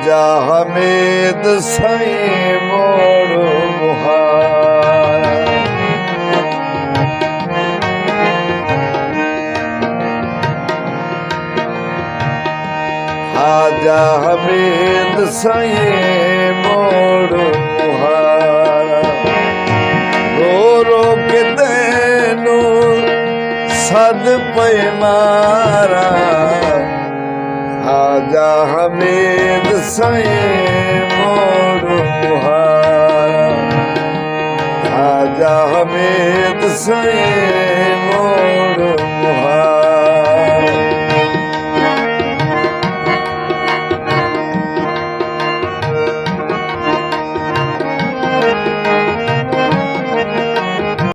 ख्वाजा हमीद साईं मोड़ मुहारा। ख्वाजा हमीद साईं मोड़ मुहारा। रो रो के तैनू सद पे मारा। ख्वाजा हमीद साईं मोड़ मुहारा। ख्वाजा हमीद साईं मोड़